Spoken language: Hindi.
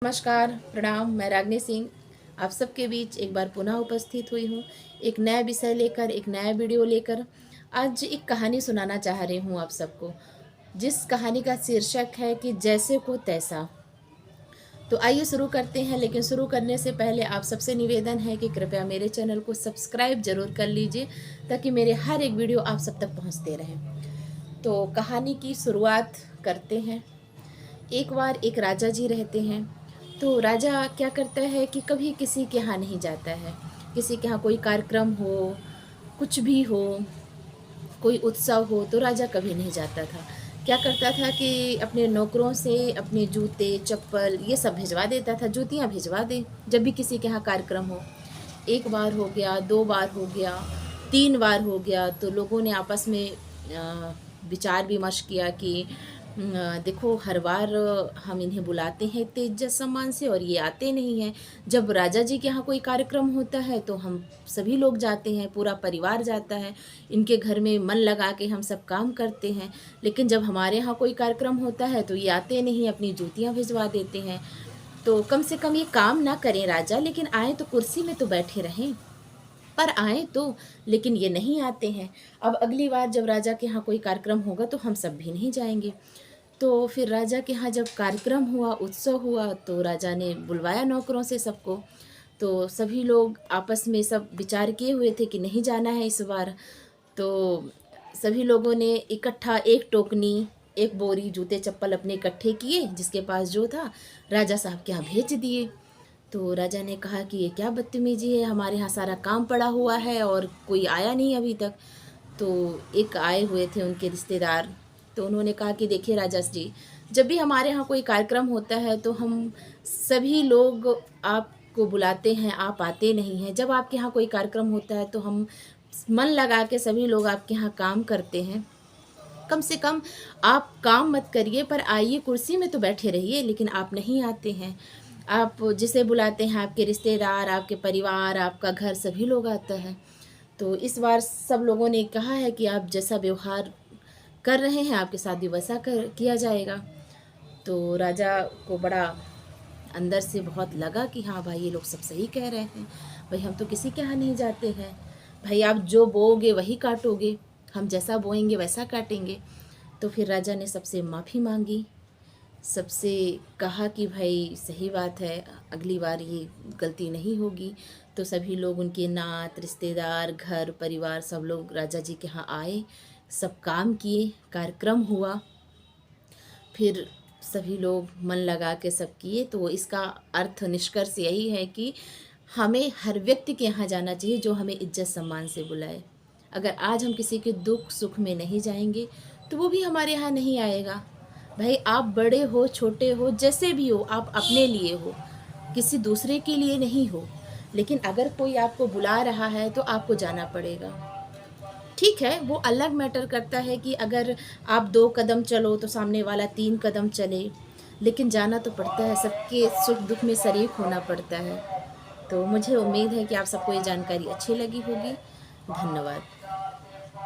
नमस्कार, प्रणाम। मैं रागनी सिंह आप सबके बीच एक बार पुनः उपस्थित हुई हूँ, एक नया विषय लेकर, एक नया वीडियो लेकर। आज एक कहानी सुनाना चाह रही हूँ आप सबको, जिस कहानी का शीर्षक है कि जैसे को तैसा। तो आइए शुरू करते हैं, लेकिन शुरू करने से पहले आप सबसे निवेदन है कि कृपया मेरे चैनल को सब्सक्राइब जरूर कर लीजिए, ताकि मेरे हर एक वीडियो आप सब तक पहुँचते रहे। तो कहानी की शुरुआत करते हैं। एक बार एक राजा जी रहते हैं। तो राजा क्या करता है कि कभी किसी के यहाँ नहीं जाता है। किसी के यहाँ कोई कार्यक्रम हो, कुछ भी हो, कोई उत्सव हो, तो राजा कभी नहीं जाता था। क्या करता था कि अपने नौकरों से अपने जूते चप्पल ये सब भिजवा देता था, जूतियाँ भिजवा दे जब भी किसी के यहाँ कार्यक्रम हो। एक बार हो गया, दो बार हो गया, तीन बार हो गया, तो लोगों ने आपस में विचार विमर्श किया कि देखो हर बार हम इन्हें बुलाते हैं इतने इज्जत सम्मान से और ये आते नहीं हैं। जब राजा जी के यहाँ कोई कार्यक्रम होता है तो हम सभी लोग जाते हैं, पूरा परिवार जाता है, इनके घर में मन लगा के हम सब काम करते हैं। लेकिन जब हमारे यहाँ कोई कार्यक्रम होता है तो ये आते नहीं, अपनी जूतियाँ भिजवा देते हैं। तो कम से कम ये काम ना करें राजा, लेकिन आए तो कुर्सी में तो बैठे रहें, पर आए तो, लेकिन ये नहीं आते हैं। अब अगली बार जब राजा के यहाँ कोई कार्यक्रम होगा तो हम सब भी नहीं जाएंगे। तो फिर राजा के यहाँ जब कार्यक्रम हुआ, उत्सव हुआ, तो राजा ने बुलवाया नौकरों से सबको। तो सभी लोग आपस में सब विचार किए हुए थे कि नहीं जाना है इस बार। तो सभी लोगों ने इकट्ठा एक टोकनी, एक बोरी जूते चप्पल अपने इकट्ठे किए, जिसके पास जो था राजा साहब के यहाँ भेज दिए। तो राजा ने कहा कि ये क्या बदतमीजी है, हमारे यहाँ सारा काम पड़ा हुआ है और कोई आया नहीं अभी तक। तो एक आए हुए थे उनके रिश्तेदार, तो उन्होंने कहा कि देखिए राजा जी, जब भी हमारे यहाँ कोई कार्यक्रम होता है तो हम सभी लोग आपको बुलाते हैं, आप आते नहीं हैं। जब आपके यहाँ कोई कार्यक्रम होता है तो हम मन लगा के सभी लोग आपके यहाँ काम करते हैं। कम से कम आप काम मत करिए, पर आइए कुर्सी में तो बैठे रहिए, लेकिन आप नहीं आते हैं। आप जिसे बुलाते हैं आपके रिश्तेदार, आपके परिवार, आपका घर, सभी लोग आता है। तो इस बार सब लोगों ने कहा है कि आप जैसा व्यवहार कर रहे हैं आपके साथ भी वैसा किया जाएगा। तो राजा को बड़ा अंदर से बहुत लगा कि हाँ भाई, ये लोग सब सही कह रहे हैं। भाई हम तो किसी के यहाँ नहीं जाते हैं, भाई आप जो बोओगे वही काटोगे, हम जैसा बोएंगे वैसा काटेंगे। तो फिर राजा ने सबसे माफ़ी मांगी, सबसे कहा कि भाई सही बात है, अगली बार ये गलती नहीं होगी। तो सभी लोग, उनके नात रिश्तेदार, घर परिवार, सब लोग राजा जी के यहाँ आए, सब काम किए, कार्यक्रम हुआ। फिर सभी लोग मन लगा के सब किए। तो इसका अर्थ, निष्कर्ष यही है कि हमें हर व्यक्ति के यहाँ जाना चाहिए जो हमें इज्जत सम्मान से बुलाए। अगर आज हम किसी के दुख सुख में नहीं जाएंगे तो वो भी हमारे यहाँ नहीं आएगा। भाई आप बड़े हो, छोटे हो, जैसे भी हो, आप अपने लिए हो, किसी दूसरे के लिए नहीं हो। लेकिन अगर कोई आपको बुला रहा है तो आपको जाना पड़ेगा। ठीक है, वो अलग मैटर करता है कि अगर आप 2 कदम चलो तो सामने वाला 3 कदम चले, लेकिन जाना तो पड़ता है, सबके सुख दुख में शरीक होना पड़ता है। तो मुझे उम्मीद है कि आप सबको ये जानकारी अच्छी लगी होगी। धन्यवाद।